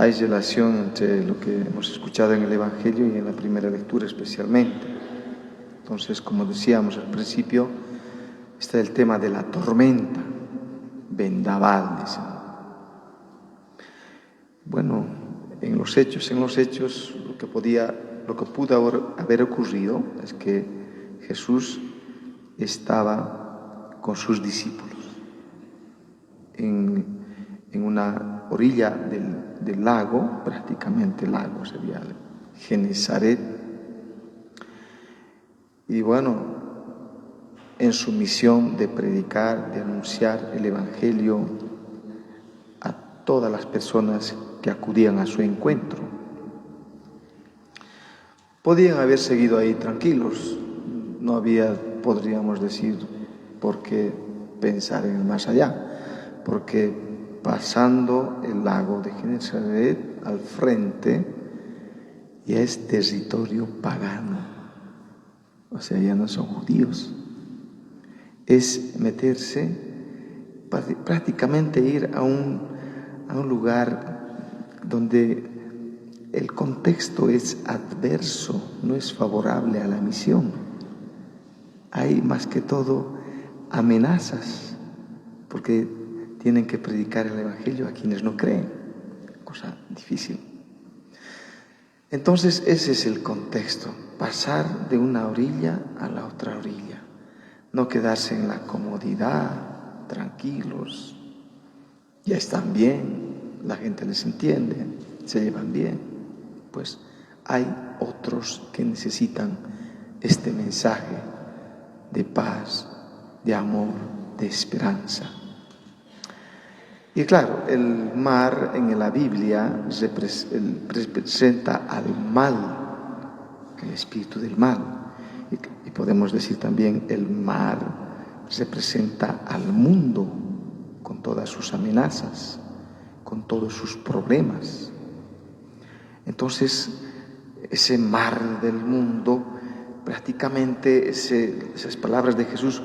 hay relación entre lo que hemos escuchado en el Evangelio y en la primera lectura especialmente. Entonces, como decíamos al principio, está el tema de la tormenta, vendaval, dicen. Bueno, en los hechos, lo que pudo haber ocurrido es que Jesús estaba con sus discípulos en una orilla del lago, prácticamente lago, sería Genesaret. Y bueno, en su misión de predicar, de anunciar el Evangelio a todas las personas que acudían a su encuentro. Podían haber seguido ahí tranquilos, no había, podríamos decir, por qué pensar en el más allá, porque pasando el lago de Genesaret al frente ya es territorio pagano, o sea, ya no son judíos. Es meterse, prácticamente ir a un lugar donde el contexto es adverso, no es favorable a la misión. Hay más que todo amenazas, porque tienen que predicar el Evangelio a quienes no creen, cosa difícil. Entonces ese es el contexto, pasar de una orilla a la otra orilla, no quedarse en la comodidad, tranquilos, ya están bien, la gente les entiende, se llevan bien. Pues hay otros que necesitan este mensaje de paz, de amor, de esperanza. Y claro, el mar en la Biblia representa al mal, el espíritu del mal. Y podemos decir también el mar representa al mundo con todas sus amenazas, con todos sus problemas. Entonces, ese mar del mundo, prácticamente esas palabras de Jesús,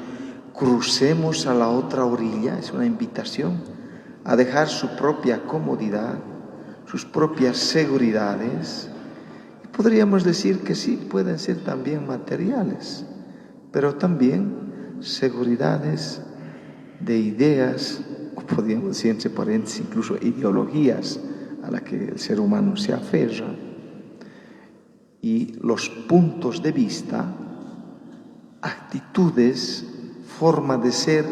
crucemos a la otra orilla, es una invitación a dejar su propia comodidad, sus propias seguridades. Y podríamos decir que sí, pueden ser también materiales, pero también seguridades de ideas, o podríamos decir entre paréntesis, incluso ideologías a las que el ser humano se aferra, y los puntos de vista, actitudes, forma de ser,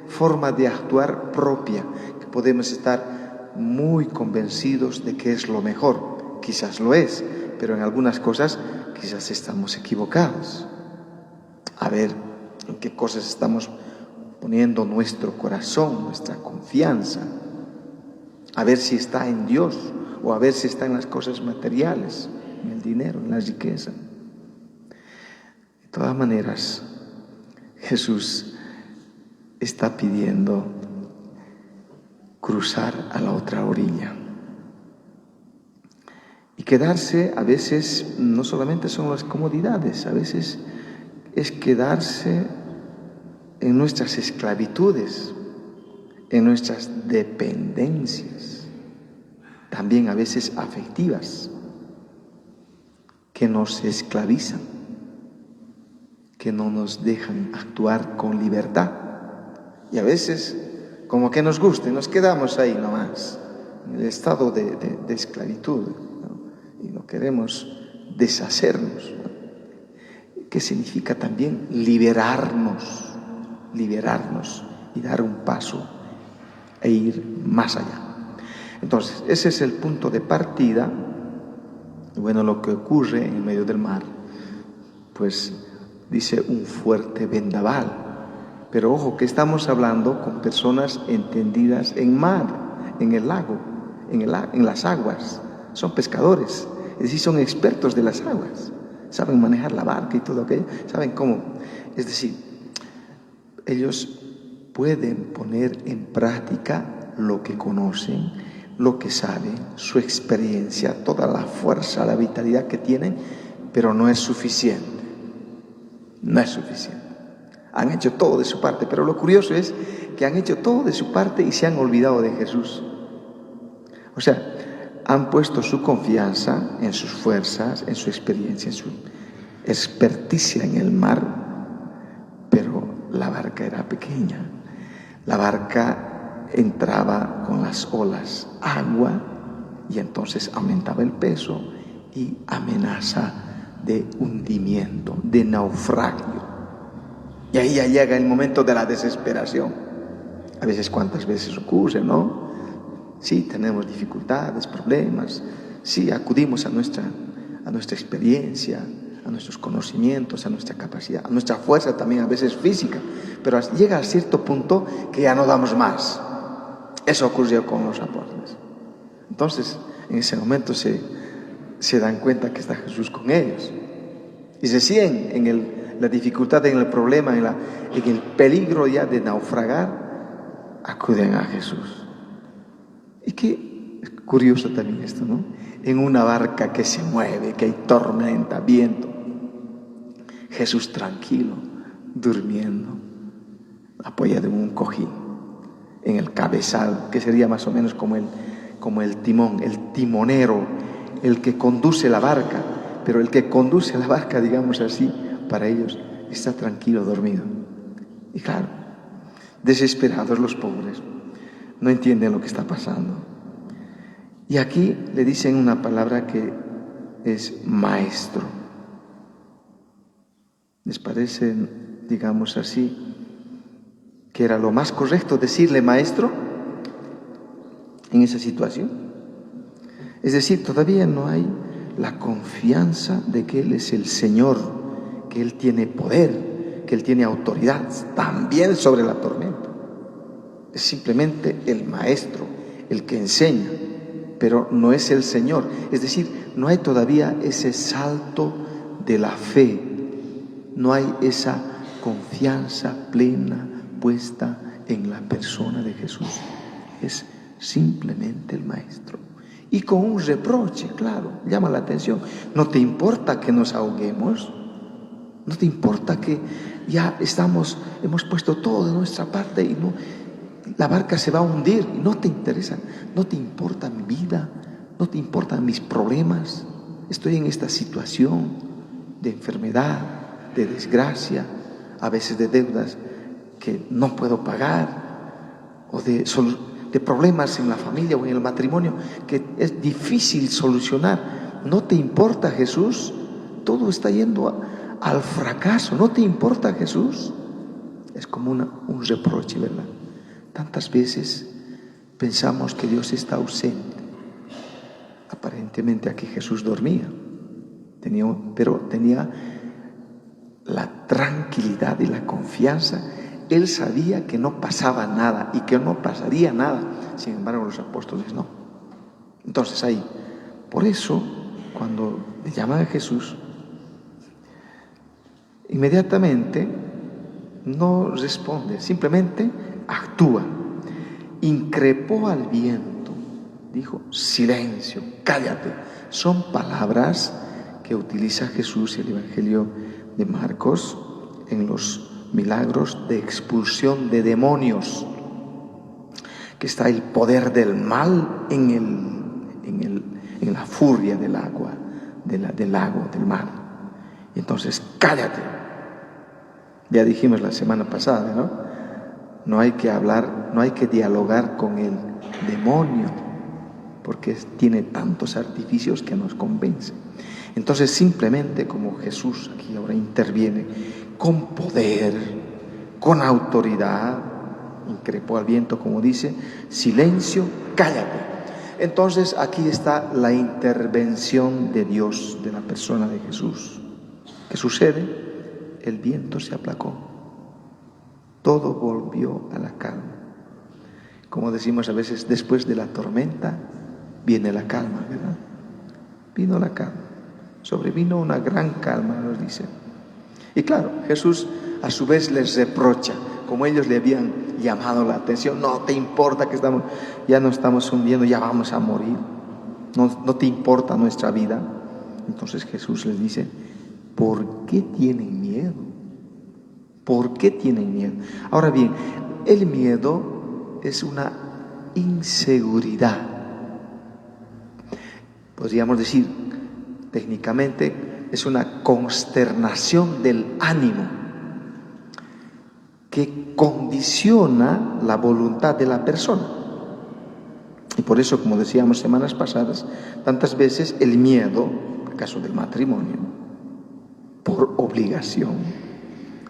forma de actuar propia, que podemos estar muy convencidos de que es lo mejor, quizás lo es, pero en algunas cosas quizás estamos equivocados. A ver en qué cosas estamos poniendo nuestro corazón, nuestra confianza, a ver si está en Dios o a ver si está en las cosas materiales, en el dinero, en la riqueza. De todas maneras, Jesús está pidiendo cruzar a la otra orilla. Y quedarse a veces no solamente son las comodidades, a veces es quedarse en nuestras esclavitudes, en nuestras dependencias, también a veces afectivas, que nos esclavizan, que no nos dejan actuar con libertad. Y a veces, como que nos guste, nos quedamos ahí nomás, en el estado de esclavitud, ¿no? Y no queremos deshacernos, ¿no? ¿Qué significa también liberarnos y dar un paso e ir más allá? Entonces, ese es el punto de partida. Bueno, lo que ocurre en medio del mar, pues dice un fuerte vendaval. Pero ojo, que estamos hablando con personas entendidas en mar, en el lago, en las aguas. Son pescadores, es decir, son expertos de las aguas. Saben manejar la barca y todo aquello, saben cómo. Es decir, ellos pueden poner en práctica lo que conocen, lo que saben, su experiencia, toda la fuerza, la vitalidad que tienen, pero no es suficiente. No es suficiente. Han hecho todo de su parte, pero lo curioso es que han hecho todo de su parte y se han olvidado de Jesús. O sea, han puesto su confianza en sus fuerzas, en su experiencia, en su experticia en el mar, pero la barca era pequeña. La barca entraba con las olas agua y entonces aumentaba el peso y amenaza de hundimiento, de naufragio. Y ahí ya llega el momento de la desesperación. A veces, ¿cuántas veces ocurre, no? Sí, tenemos dificultades, problemas. Sí, acudimos a nuestra experiencia, a nuestros conocimientos, a nuestra capacidad, a nuestra fuerza también a veces física. Pero llega a cierto punto que ya no damos más. Eso ocurrió con los apóstoles. Entonces, en ese momento se dan cuenta que está Jesús con ellos. Y se siguen en la dificultad, en el problema, en el peligro ya de naufragar, acuden a Jesús. Y qué curioso también esto, ¿no? En una barca que se mueve, que hay tormenta, viento, Jesús tranquilo, durmiendo, apoyado en un cojín, en el cabezal, que sería más o menos como el timón, el timonero, el que conduce la barca. Pero el que conduce la barca, digamos así, para ellos está tranquilo, dormido. Y claro, desesperados los pobres, no entienden lo que está pasando. Y aquí le dicen una palabra que es maestro. ¿Les parece, digamos así, que era lo más correcto decirle maestro en esa situación? Es decir, todavía no hay la confianza de que Él es el Señor, que Él tiene poder, que Él tiene autoridad también sobre la tormenta. Es simplemente el maestro, el que enseña, pero no es el Señor. Es decir, no hay todavía ese salto de la fe, no hay esa confianza plena puesta en la persona de Jesús. Es simplemente el maestro. Y con un reproche, claro, llama la atención. ¿No te importa que nos ahoguemos? ¿No te importa que ya hemos puesto todo de nuestra parte y la barca se va a hundir? Y no te interesa, no te importa mi vida, no te importan mis problemas. Estoy en esta situación de enfermedad, de desgracia, a veces de deudas que no puedo pagar, o de problemas en la familia o en el matrimonio que es difícil solucionar. ¿No te importa, Jesús? Todo está yendo al fracaso. ¿No te importa, Jesús? Es como un reproche, ¿verdad? Tantas veces pensamos que Dios está ausente. Aparentemente aquí Jesús dormía, pero tenía la tranquilidad y la confianza. Él sabía que no pasaba nada y que no pasaría nada. Sin embargo, los apóstoles no. Entonces ahí, por eso, cuando le llaman a Jesús, inmediatamente no responde, simplemente actúa. Increpó al viento, dijo, silencio, cállate. Son palabras que utiliza Jesús en el Evangelio de Marcos en los milagros de expulsión de demonios, que está el poder del mal en la furia del agua, del lago, del mar. Y entonces, cállate. Ya dijimos la semana pasada, ¿no? No hay que hablar, no hay que dialogar con el demonio, porque tiene tantos artificios que nos convencen. Entonces, simplemente como Jesús aquí ahora interviene con poder, con autoridad, increpó al viento, como dice, silencio, cállate. Entonces, aquí está la intervención de Dios, de la persona de Jesús. ¿Qué sucede? El viento se aplacó. Todo volvió a la calma. Como decimos a veces, después de la tormenta viene la calma, ¿verdad? Vino la calma. Sobrevino una gran calma, nos dice. Y claro, Jesús a su vez les reprocha, como ellos le habían llamado la atención. No te importa que ya no estamos hundiendo, ya vamos a morir. No te importa nuestra vida. Entonces Jesús les dice, ¿por qué tienen miedo? ¿Por qué tienen miedo? Ahora bien, el miedo es una inseguridad. podríamos decir técnicamente, es una consternación del ánimo que condiciona la voluntad de la persona. Y por eso, como decíamos semanas pasadas, tantas veces el miedo, en el caso del matrimonio, por obligación,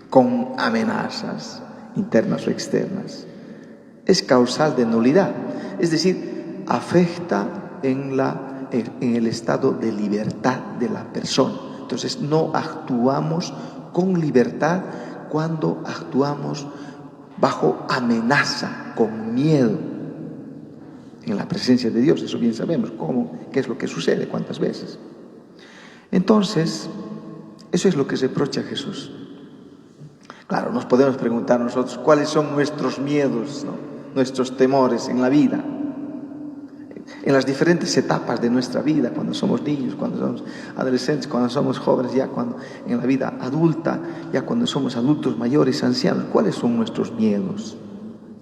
con amenazas internas o externas, es causal de nulidad, es decir, afecta en el estado de libertad de la persona. Entonces no actuamos con libertad cuando actuamos bajo amenaza, con miedo, en la presencia de Dios. Eso bien sabemos qué es lo que sucede, cuántas veces. Entonces, eso es lo que reprocha a Jesús. Claro, nos podemos preguntar nosotros cuáles son nuestros miedos, ¿no? Nuestros temores en la vida, en las diferentes etapas de nuestra vida, cuando somos niños, cuando somos adolescentes, cuando somos jóvenes, ya cuando en la vida adulta, ya cuando somos adultos mayores, ancianos. ¿Cuáles son nuestros miedos?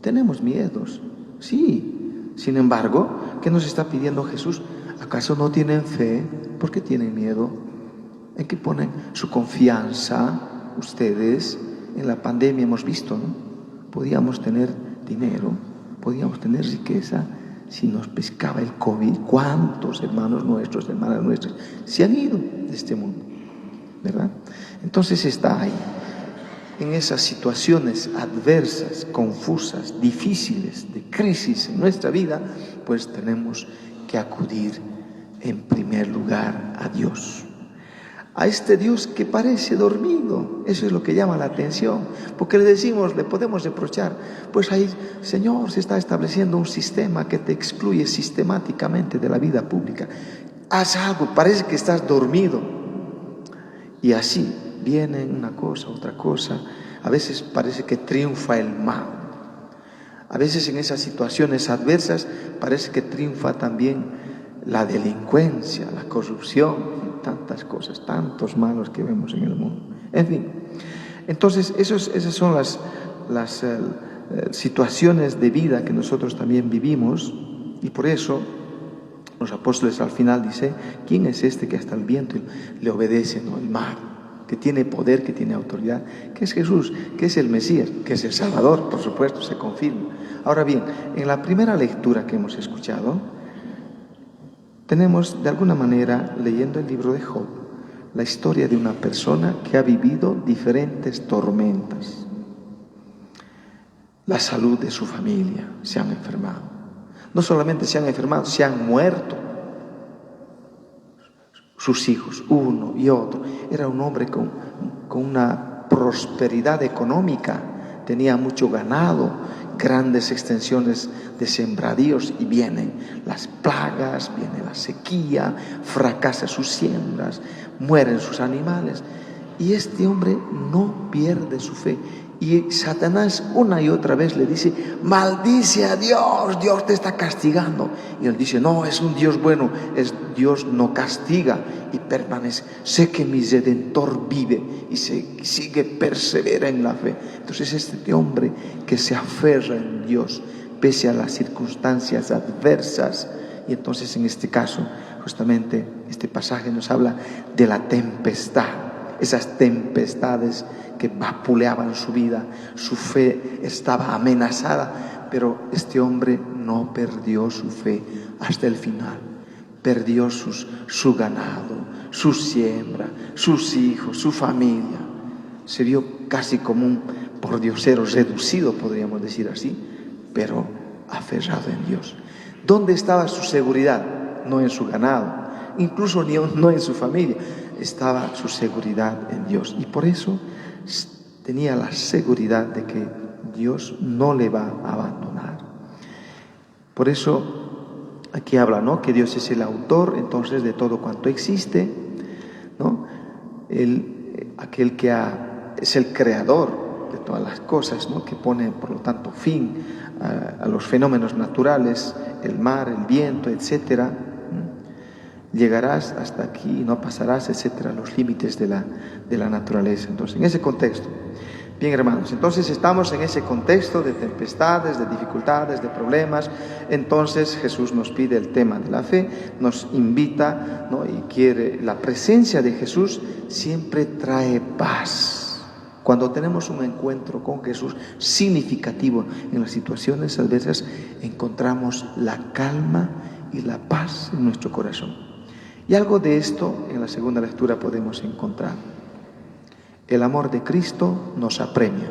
Tenemos miedos, sí. Sin embargo, ¿qué nos está pidiendo Jesús? ¿Acaso no tienen fe? ¿Por qué tienen miedo? ¿En qué ponen su confianza ustedes? En la pandemia hemos visto, ¿no? Podíamos tener dinero, podíamos tener riqueza. Si nos pescaba el COVID, ¿cuántos hermanos nuestros, hermanas nuestras se han ido de este mundo? ¿Verdad? Entonces está ahí, en esas situaciones adversas, confusas, difíciles, de crisis en nuestra vida, pues tenemos que acudir en primer lugar a Dios. A este Dios que parece dormido. Eso es lo que llama la atención, porque le podemos reprochar, pues ahí, Señor, se está estableciendo un sistema que te excluye sistemáticamente de la vida pública. Haz algo, parece que estás dormido. Y así viene una cosa, otra cosa. A veces parece que triunfa el mal. A veces en esas situaciones adversas parece que triunfa también la delincuencia, la corrupción, tantas cosas, tantos malos que vemos en el mundo. En fin, entonces esas son las situaciones de vida que nosotros también vivimos, y por eso los apóstoles al final dicen: ¿quién es este que hasta el viento le obedece, ¿no? El mar, que tiene poder, que tiene autoridad, que es Jesús, que es el Mesías, que es el Salvador, por supuesto, se confirma. Ahora bien, en la primera lectura que hemos escuchado, tenemos, de alguna manera, leyendo el libro de Job, la historia de una persona que ha vivido diferentes tormentas. La salud de su familia, se han enfermado. No solamente se han enfermado, se han muerto sus hijos, uno y otro. Era un hombre con una prosperidad económica, tenía mucho ganado, grandes extensiones de sembradíos, y vienen las plagas, viene la sequía, fracasa sus siembras, mueren sus animales, y este hombre no pierde su fe. Y Satanás una y otra vez le dice: maldice a Dios, Dios te está castigando. Y él dice: no, es un Dios bueno, Dios no castiga y permanece. Sé que mi Redentor vive, y sigue, persevera en la fe. Entonces este hombre que se aferra en Dios pese a las circunstancias adversas. Y entonces en este caso, justamente este pasaje nos habla de la tempestad. Esas tempestades que vapuleaban su vida, su fe estaba amenazada, pero este hombre no perdió su fe hasta el final. Perdió su ganado, su siembra, sus hijos, su familia. Se vio casi como un pordiosero reducido, podríamos decir así, pero aferrado en Dios. ¿Dónde estaba su seguridad? No en su ganado, incluso no en su familia. Estaba su seguridad en Dios, y por eso tenía la seguridad de que Dios no le va a abandonar. Por eso aquí habla, ¿no?, que Dios es el autor entonces de todo cuanto existe, ¿no? Aquel que es el creador de todas las cosas, ¿no?, que pone por lo tanto fin a los fenómenos naturales, el mar, el viento, etcétera. Llegarás hasta aquí y no pasarás, etcétera, los límites de la naturaleza. Entonces, en ese contexto, Bien, hermanos, entonces estamos en ese contexto de tempestades, de dificultades, de problemas. Entonces Jesús nos pide el tema de la fe, nos invita, ¿no? Y quiere, la presencia de Jesús siempre trae paz. Cuando tenemos un encuentro con Jesús significativo en las situaciones adversas, encontramos la calma y la paz en nuestro corazón. Y algo de esto en la segunda lectura podemos encontrar. El amor de Cristo nos apremia.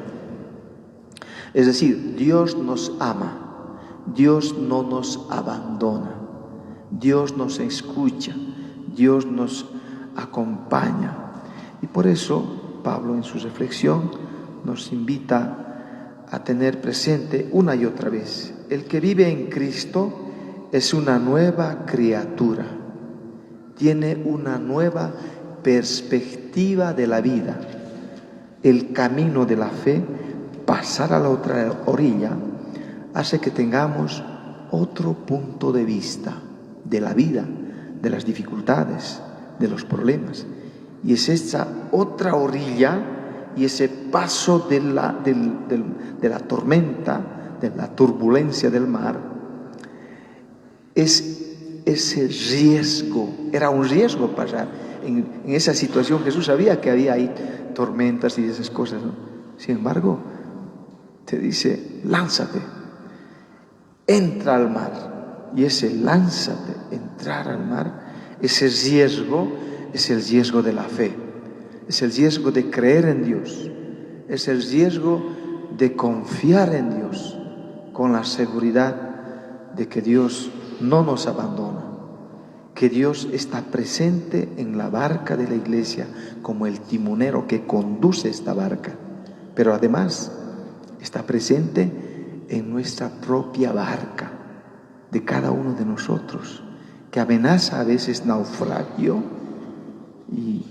Es decir, Dios nos ama, Dios no nos abandona, Dios nos escucha, Dios nos acompaña. Y por eso Pablo en su reflexión nos invita a tener presente una y otra vez: el que vive en Cristo es una nueva criatura, tiene una nueva perspectiva de la vida. El camino de la fe, pasar a la otra orilla, hace que tengamos otro punto de vista de la vida, de las dificultades, de los problemas. Y es esa otra orilla y ese paso de la tormenta, de la turbulencia del mar, es ese riesgo. Era un riesgo pasar en esa situación. Jesús sabía que había ahí tormentas y esas cosas, ¿no? Sin embargo, te dice: lánzate, entra al mar. Y ese lánzate, entrar al mar, ese riesgo es el riesgo de la fe, es el riesgo de creer en Dios, es el riesgo de confiar en Dios con la seguridad de que Dios no nos abandona, que Dios está presente en la barca de la iglesia como el timonero que conduce esta barca, pero además está presente en nuestra propia barca de cada uno de nosotros, que amenaza a veces naufragio, y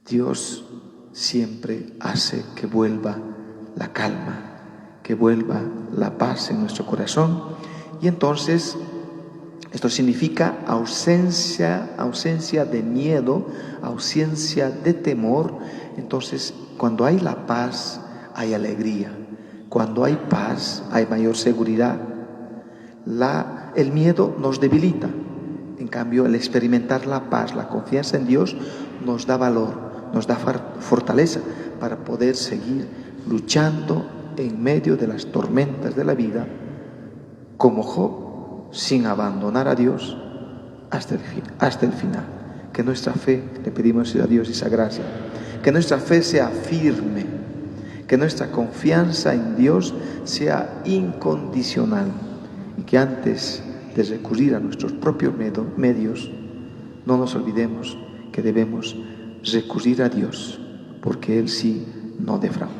Dios siempre hace que vuelva la calma, que vuelva la paz en nuestro corazón. Y entonces esto significa ausencia de miedo, ausencia de temor. Entonces, cuando hay la paz, hay alegría. Cuando hay paz, hay mayor seguridad. El miedo nos debilita. En cambio, el experimentar la paz, la confianza en Dios, nos da valor, nos da fortaleza para poder seguir luchando en medio de las tormentas de la vida, como Job, sin abandonar a Dios hasta el final. Que nuestra fe, le pedimos a Dios esa gracia, que nuestra fe sea firme, que nuestra confianza en Dios sea incondicional, y que antes de recurrir a nuestros propios medios, no nos olvidemos que debemos recurrir a Dios, porque Él sí no defrauda.